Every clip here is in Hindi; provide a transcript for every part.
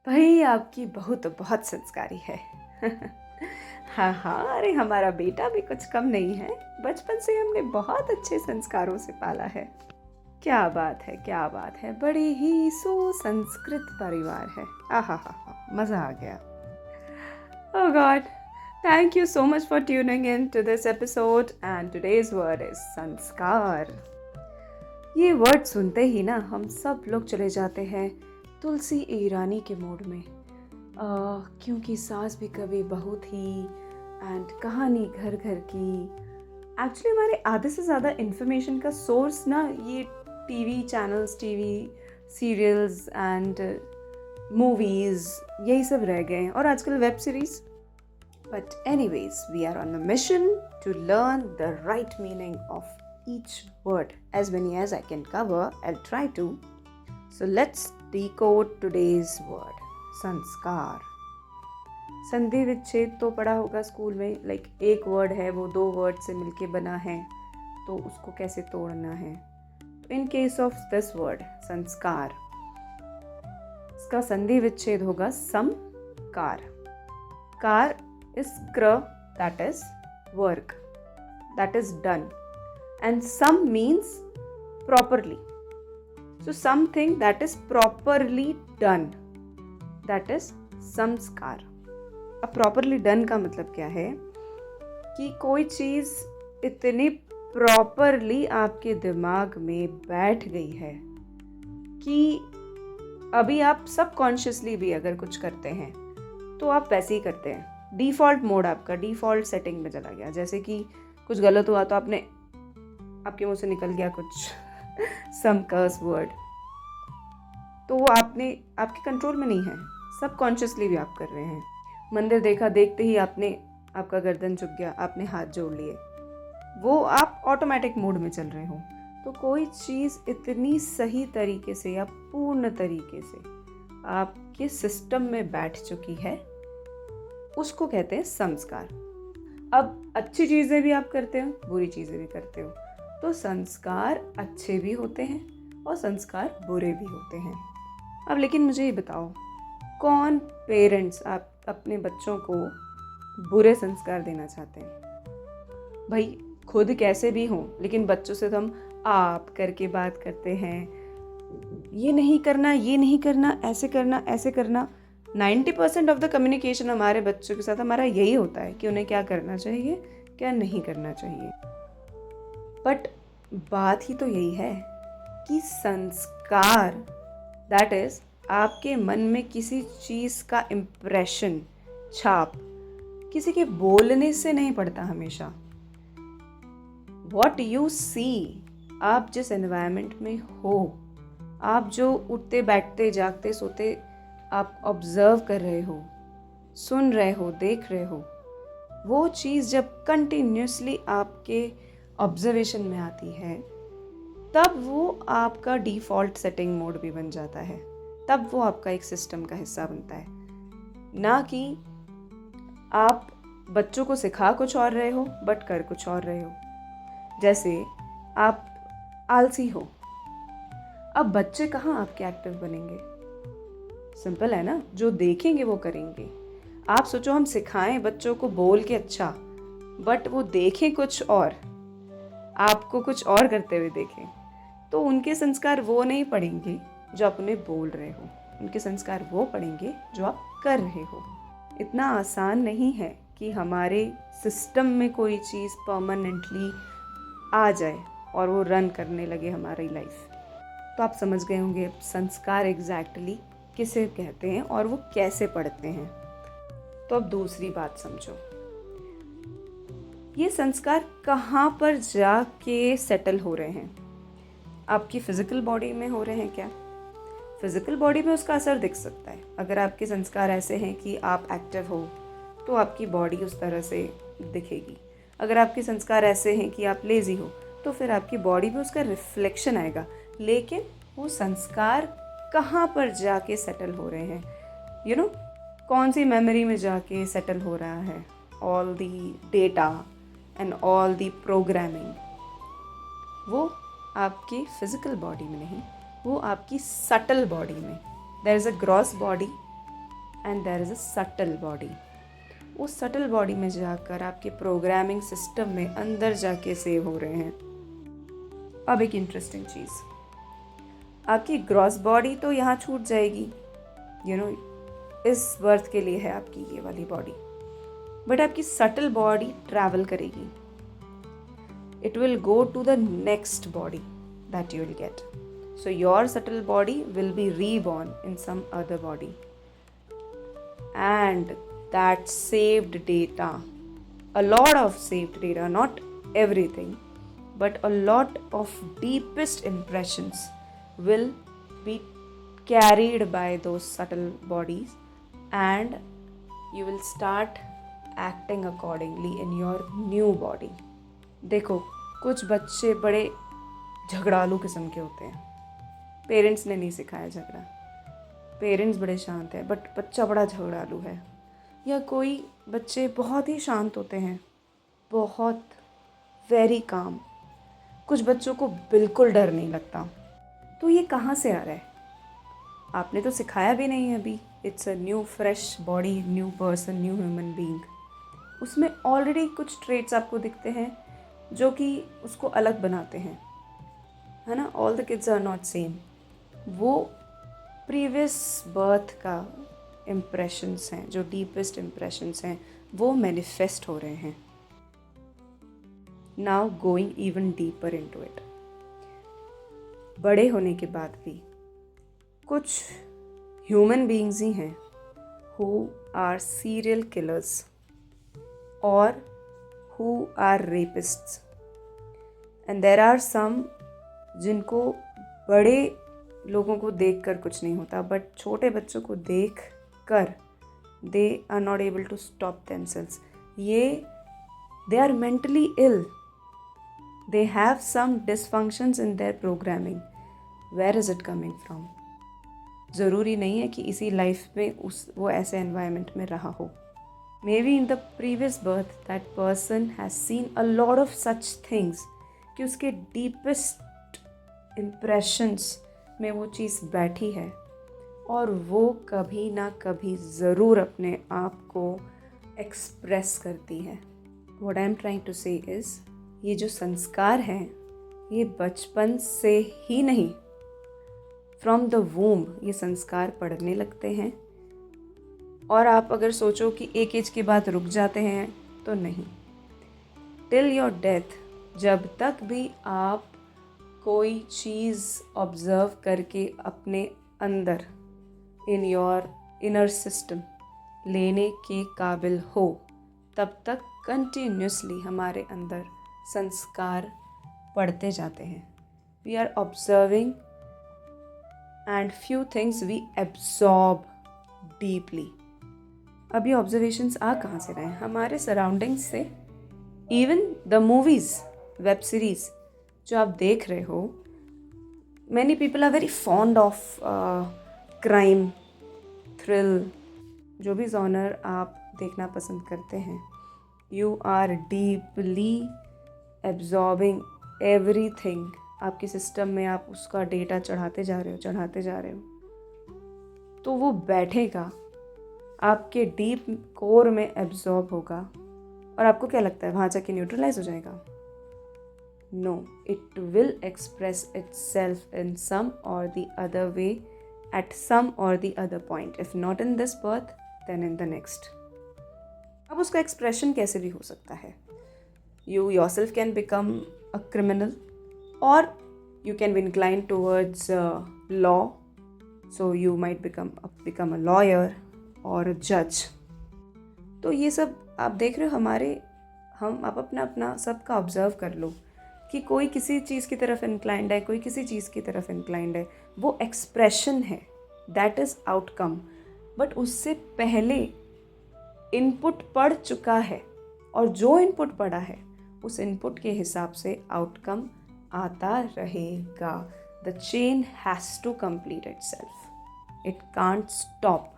भाई आपकी बहू तो बहुत संस्कारी है। हाँ हाँ, अरे हमारा बेटा भी कुछ कम नहीं है। बचपन से हमने बहुत अच्छे संस्कारों से पाला है। क्या बात है, क्या बात है, बड़े ही सुसंस्कृत परिवार है। आहा हा हा, मजा आ गया। Oh God, thank you so much for tuning in to this episode and today's word is संस्कार। ये वर्ड सुनते ही ना हम सब लोग चले जाते हैं तुलसी ईरानी के मूड में। क्योंकि सास भी कभी बहू थी एंड कहानी घर घर की। एक्चुअली हमारे आधे से ज़्यादा इन्फॉर्मेशन का सोर्स ना ये TV channels, TV serials and movies यही सब रह गए हैं, और आजकल web series. But anyways, we are on a mission to learn the right meaning of each word. As many as I can cover, I'll try to. So let's decode today's word. संस्कार। संधि विच्छेद तो पढ़ा होगा स्कूल में। लाइक एक वर्ड है, वो दो वर्ड से मिलके बना है, तो उसको कैसे तोड़ना है। In case of this word संस्कार, इसका संधि विच्छेद होगा समकार। कार is kr, that is work, that is done, and some means properly. So something that is properly done, that is samskar. अब properly done का मतलब क्या है कि कोई चीज़ इतनी properly आपके दिमाग में बैठ गई है कि अभी आप सबकॉन्शियसली भी अगर कुछ करते हैं तो आप वैसे ही करते हैं। डिफ़ॉल्ट मोड आपका डिफ़ॉल्ट सेटिंग में चला गया। जैसे कि कुछ गलत हुआ तो आपके मुंह से निकल गया कुछ सम कर्स वर्ड, तो वो आपके कंट्रोल में नहीं है, सबकॉन्शियसली भी आप कर रहे हैं। मंदिर देखा, देखते ही आपका गर्दन झुक गया, आपने हाथ जोड़ लिए, वो आप ऑटोमेटिक मोड में चल रहे हो। तो कोई चीज़ इतनी सही तरीके से या पूर्ण तरीके से आपके सिस्टम में बैठ चुकी है, उसको कहते हैं संस्कार। अब अच्छी चीज़ें भी आप करते हो, बुरी चीज़ें भी करते हो, तो संस्कार अच्छे भी होते हैं और संस्कार बुरे भी होते हैं। अब लेकिन मुझे ये बताओ, कौन पेरेंट्स आप अपने बच्चों को बुरे संस्कार देना चाहते हैं? भाई खुद कैसे भी हों, लेकिन बच्चों से तो हम आप करके बात करते हैं। ये नहीं करना, ये नहीं करना, ऐसे करना, ऐसे करना। 90% ऑफ द कम्युनिकेशन हमारे बच्चों के साथ हमारा यही होता है कि उन्हें क्या करना चाहिए, क्या नहीं करना चाहिए। बट बात ही तो यही है कि संस्कार, दैट इज आपके मन में किसी चीज़ का इम्प्रेशन, छाप किसी के बोलने से नहीं पड़ता हमेशा। वॉट यू सी, आप जिस एनवायरनमेंट में हो, आप जो उठते बैठते जागते सोते आप ऑब्जर्व कर रहे हो, सुन रहे हो, देख रहे हो, वो चीज़ जब कंटिन्यूसली आपके ऑब्जर्वेशन में आती है, तब वो आपका डिफ़ॉल्ट सेटिंग मोड भी बन जाता है। तब वो आपका एक सिस्टम का हिस्सा बनता है। ना कि आप बच्चों को सिखा कुछ और रहे हो बट कर कुछ और रहे हो। जैसे आप आलसी हो, अब बच्चे कहाँ आपके एक्टिव बनेंगे? सिंपल है ना, जो देखेंगे वो करेंगे। आप सोचो हम सिखाएं बच्चों को बोल के अच्छा, बट वो देखें कुछ और, आपको कुछ और करते हुए देखें, तो उनके संस्कार वो नहीं पड़ेंगे जो आप उन्हें बोल रहे हो, उनके संस्कार वो पड़ेंगे जो आप कर रहे हो। इतना आसान नहीं है कि हमारे सिस्टम में कोई चीज़ परमानेंटली आ जाए और वो रन करने लगे हमारी लाइफ। तो आप समझ गए होंगे संस्कार एग्जैक्टली किसे कहते हैं और वो कैसे पढ़ते हैं। तो अब दूसरी बात समझो, ये संस्कार कहाँ पर जाके सेटल हो रहे हैं? आपकी फिजिकल बॉडी में हो रहे हैं क्या? फिजिकल बॉडी में उसका असर दिख सकता है। अगर आपके संस्कार ऐसे हैं कि आप एक्टिव हो तो आपकी बॉडी उस तरह से दिखेगी। अगर आपके संस्कार ऐसे हैं कि आप लेज़ी हो तो फिर आपकी बॉडी में उसका रिफ्लेक्शन आएगा। लेकिन वो संस्कार कहाँ पर जाके सेटल हो रहे हैं, यू नो, कौन सी मेमोरी में जाके सेटल हो रहा है? All the data and all the programming, वो आपकी फिजिकल बॉडी में नहीं, वो आपकी सटल बॉडी में। There is a gross body and there is a subtle body. वो सटल बॉडी में जाकर आपके प्रोग्रामिंग सिस्टम में अंदर जाके सेव हो रहे हैं। अब एक इंटरेस्टिंग चीज़, आपकी ग्रॉस बॉडी तो यहाँ छूट जाएगी, इस बर्थ के लिए है आपकी ये वाली बॉडी, बट आपकी सटल बॉडी ट्रैवल करेगी। It will go to the next body that you will get. So your subtle body will be reborn in some other body, and that saved data, a lot of saved data, not everything, but a lot of deepest impressions will be carried by those subtle bodies, and you will start acting accordingly in your new body. देखो, कुछ बच्चे बड़े झगड़ालू किस्म के होते हैं, पेरेंट्स ने नहीं सिखाया झगड़ा, पेरेंट्स बड़े शांत हैं बट बच्चा बड़ा झगड़ालू है, या कोई बच्चे बहुत ही शांत होते हैं, बहुत वेरी काम, कुछ बच्चों को बिल्कुल डर नहीं लगता। तो ये कहाँ से आ रहा है? आपने तो सिखाया भी नहीं है अभी। It's a new fresh body, new person, new human being. उसमें ऑलरेडी कुछ ट्रेट्स आपको दिखते हैं जो कि उसको अलग बनाते हैं, है ना। All the kids are not same. वो प्रीवियस बर्थ का इम्प्रेशंस हैं, जो डीपेस्ट इम्प्रेशंस हैं, वो मैनिफेस्ट हो रहे हैं। Now going even deeper into it, बड़े होने के बाद भी कुछ ह्यूमन बीइंग्स ही हैं हु आर सीरियल किलर्स और who are rapists, and there are some जिनको बड़े लोगों को देखकर कुछ नहीं होता, बट छोटे बच्चों को देख कर they are not able to stop themselves. They are mentally ill, they have some dysfunctions in their programming. Where is it coming from? ज़रूरी नहीं है कि इसी लाइफ में वो ऐसे एनवायरनमेंट में रहा हो। May be in the previous birth that person has seen a lot of such things कि उसके डीपेस्ट इम्प्रेशंस में वो चीज़ बैठी है, और वो कभी ना कभी ज़रूर अपने आप को एक्सप्रेस करती है। What I am trying to say is, ये जो संस्कार हैं ये बचपन से ही नहीं, फ्रॉम द वूम ये संस्कार पड़ने लगते हैं। और आप अगर सोचो कि एक एज के बाद रुक जाते हैं, तो नहीं। टिल योर डेथ, जब तक भी आप कोई चीज़ ऑब्ज़र्व करके अपने अंदर इन योर इनर सिस्टम लेने के काबिल हो, तब तक कंटिन्यूसली हमारे अंदर संस्कार पढ़ते जाते हैं। We are observing and few things we absorb deeply. अब ये ऑब्जर्वेशंस आ कहाँ से रहे हैं? हमारे सराउंडिंग्स से। Even the movies, web series जो आप देख रहे हो, many people are very fond of crime, thrill, जो भी जॉनर आप देखना पसंद करते हैं। You are deeply absorbing everything. आपके सिस्टम में आप उसका डेटा चढ़ाते जा रहे हो, तो वो बैठेगा, आपके डीप कोर में एब्जॉर्ब होगा, और आपको क्या लगता है वहाँ जाके न्यूट्रलाइज हो जाएगा? No, it will express itself in some or the other way at some or the other point. If not in this birth, then in the next. अब उसका एक्सप्रेशन कैसे भी हो सकता है। You yourself can become a criminal, or you can be inclined towards law. So you might become a lawyer or a judge. तो ये सब आप देख रहे हो। आप अपना सबका ऑब्जर्व कर लो कि कोई किसी चीज़ की तरफ इंक्लाइंड है, कोई किसी चीज़ की तरफ इंक्लाइंड है। वो एक्सप्रेशन है, दैट इज़ आउटकम। बट उससे पहले इनपुट पड़ चुका है, और जो इनपुट पड़ा है उस इनपुट के हिसाब से आउटकम आता रहेगा। The chain has to complete itself, it can't stop.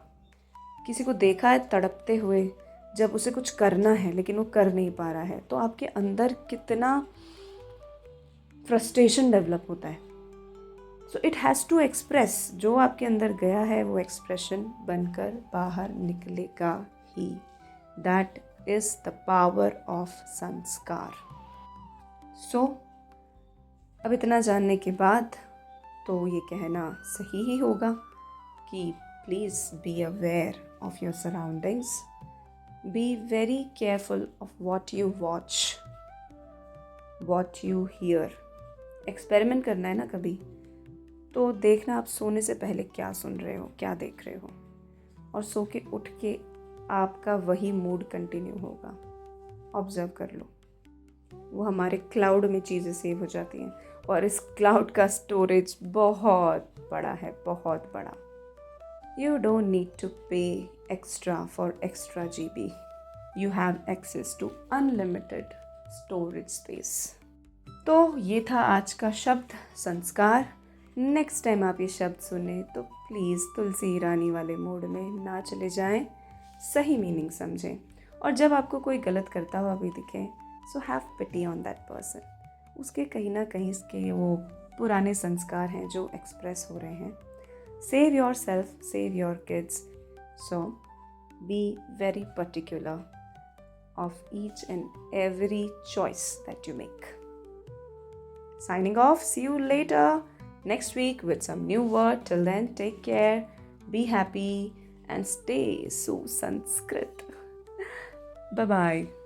किसी को देखा है तड़पते हुए, जब उसे कुछ करना है लेकिन वो कर नहीं पा रहा है, तो आपके अंदर कितना फ्रस्ट्रेशन डेवलप होता है। So it has to express, जो आपके अंदर गया है वो एक्सप्रेशन बनकर बाहर निकलेगा ही। That is the power of संस्कार। सो अब इतना जानने के बाद तो ये कहना सही ही होगा कि please be aware of your surroundings, be very careful of what you watch, what you here. Experiment करना है ना कभी, तो देखना आप सोने से पहले क्या सुन रहे हो, क्या देख रहे हो, और सो के उठ के आपका वही मूड कंटिन्यू होगा। ऑब्जर्व कर लो, वो हमारे क्लाउड में चीज़ें सेव हो जाती हैं, और इस क्लाउड का स्टोरेज बहुत बड़ा है, बहुत बड़ा। You don't need to pay extra for extra GB, you have access to unlimited storage space. तो ये था आज का शब्द संस्कार। नेक्स्ट टाइम आप ये शब्द सुने तो प्लीज़ तुलसी ईरानी वाले मोड में ना चले जाएं, सही मीनिंग समझें, और जब आपको कोई गलत करता हुआ भी दिखे, so have pity on that person. उसके कहीं ना कहीं इसके वो पुराने संस्कार हैं जो एक्सप्रेस हो रहे हैं। Save your self, save your kids, so be very particular of each and every choice that you make. Signing off, see you later next week with some new word. Till then, take care, be happy, and stay so Sanskrit. Bye bye.